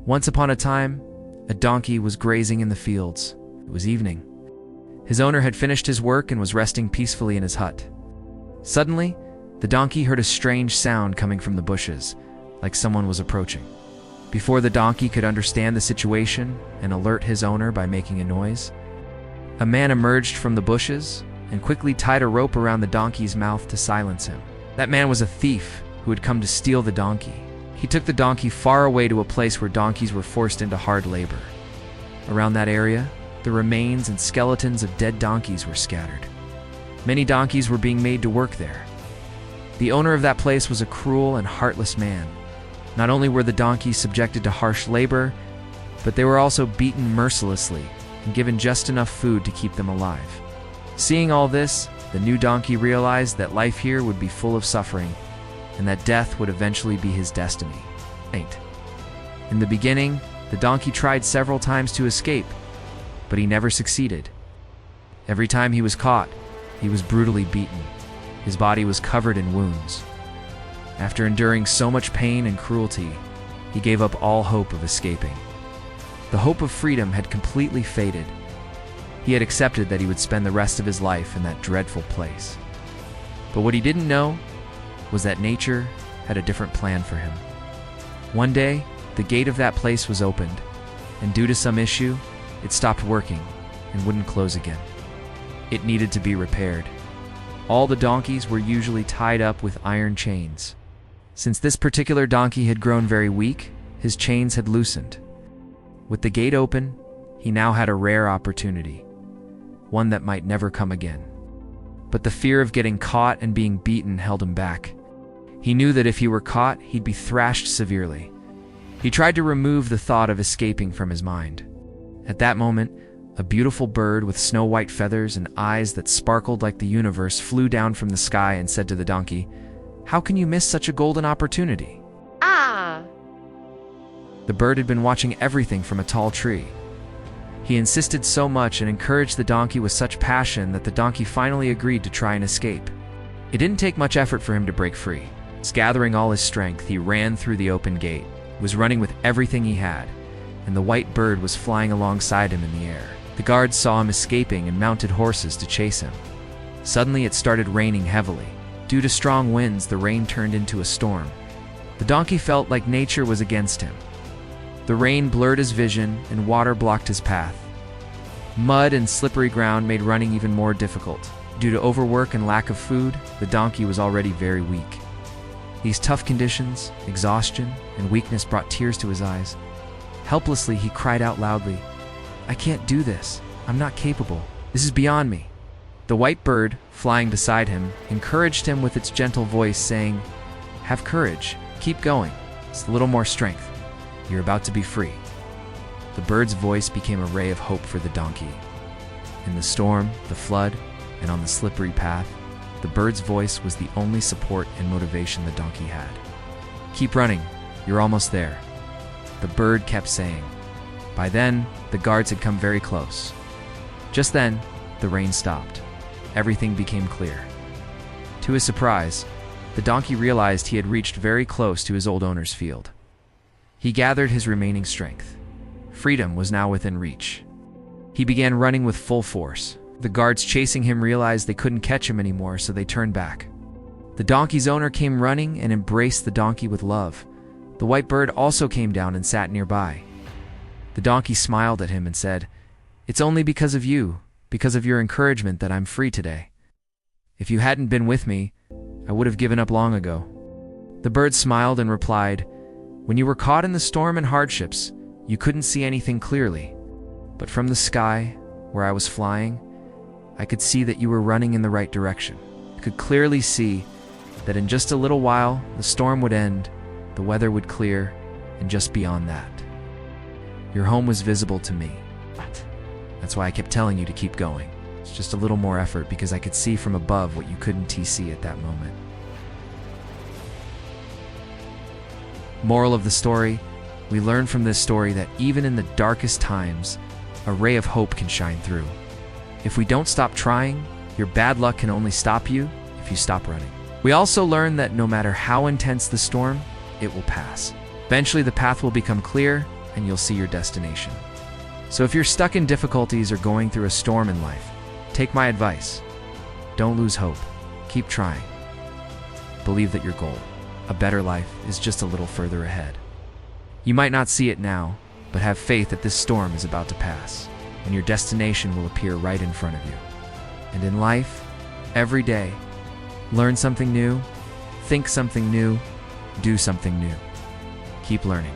Once upon a time, a donkey was grazing in the fields. It was evening. His owner had finished his work and was resting peacefully in his hut. Suddenly, the donkey heard a strange sound coming from the bushes, like someone was approaching. Before the donkey could understand the situation and alert his owner by making a noise, a man emerged from the bushes and quickly tied a rope around the donkey's mouth to silence him. That man was a thief who had come to steal the donkey. He took the donkey far away to a place where donkeys were forced into hard labor. Around that area, the remains and skeletons of dead donkeys were scattered. Many donkeys were being made to work there. The owner of that place was a cruel and heartless man. Not only were the donkeys subjected to harsh labor, but they were also beaten mercilessly and given just enough food to keep them alive. Seeing all this, the new donkey realized that life here would be full of suffering and that death would eventually be his destiny. In the beginning, the donkey tried several times to escape, but he never succeeded. Every time he was caught, he was brutally beaten. His body was covered in wounds. After enduring so much pain and cruelty, he gave up all hope of escaping. The hope of freedom had completely faded. He had accepted that he would spend the rest of his life in that dreadful place. But what he didn't know was that nature had a different plan for him. One day, the gate of that place was opened, and due to some issue, it stopped working and wouldn't close again. It needed to be repaired. All the donkeys were usually tied up with iron chains. Since this particular donkey had grown very weak, his chains had loosened. With the gate open, he now had a rare opportunity, one that might never come again. But the fear of getting caught and being beaten held him back. He knew that if he were caught, he'd be thrashed severely. He tried to remove the thought of escaping from his mind. At that moment, a beautiful bird with snow-white feathers and eyes that sparkled like the universe flew down from the sky and said to the donkey, "How can you miss such a golden opportunity?" The bird had been watching everything from a tall tree. He insisted so much and encouraged the donkey with such passion that the donkey finally agreed to try and escape. It didn't take much effort for him to break free. Gathering all his strength, he ran through the open gate, was running with everything he had, and the white bird was flying alongside him in the air. The guards saw him escaping and mounted horses to chase him. Suddenly it started raining heavily. Due to strong winds, the rain turned into a storm. The donkey felt like nature was against him. The rain blurred his vision and water blocked his path. Mud and slippery ground made running even more difficult. Due to overwork and lack of food, the donkey was already very weak. These tough conditions, exhaustion, and weakness brought tears to his eyes. Helplessly, he cried out loudly, "I can't do this. I'm not capable. This is beyond me." The white bird, flying beside him, encouraged him with its gentle voice, saying, "Have courage. Keep going. Just a little more strength. You're about to be free." The bird's voice became a ray of hope for the donkey. In the storm, the flood, and on the slippery path, the bird's voice was the only support and motivation the donkey had. "Keep running. You're almost there," the bird kept saying. By then, the guards had come very close. Just then, the rain stopped. Everything became clear. To his surprise, the donkey realized he had reached very close to his old owner's field. He gathered his remaining strength. Freedom was now within reach. He began running with full force. The guards chasing him realized they couldn't catch him anymore, so they turned back. The donkey's owner came running and embraced the donkey with love. The white bird also came down and sat nearby. The donkey smiled at him and said, "It's only because of you, because of your encouragement, that I'm free today. If you hadn't been with me, I would have given up long ago." The bird smiled and replied, "When you were caught in the storm and hardships, you couldn't see anything clearly. But from the sky, where I was flying, I could see that you were running in the right direction. I could clearly see that in just a little while, the storm would end, the weather would clear, and just beyond that, your home was visible to me. That's why I kept telling you to keep going. It's just a little more effort because I could see from above what you couldn't see at that moment." Moral of the story, we learn from this story that even in the darkest times, a ray of hope can shine through. If we don't stop trying, your bad luck can only stop you if you stop running. We also learn that no matter how intense the storm, it will pass. Eventually the path will become clear and you'll see your destination. So if you're stuck in difficulties or going through a storm in life, take my advice. Don't lose hope. Keep trying. Believe that your goal, a better life, is just a little further ahead. You might not see it now, but have faith that this storm is about to pass, and your destination will appear right in front of you. And in life, every day, learn something new, think something new, do something new. Keep learning.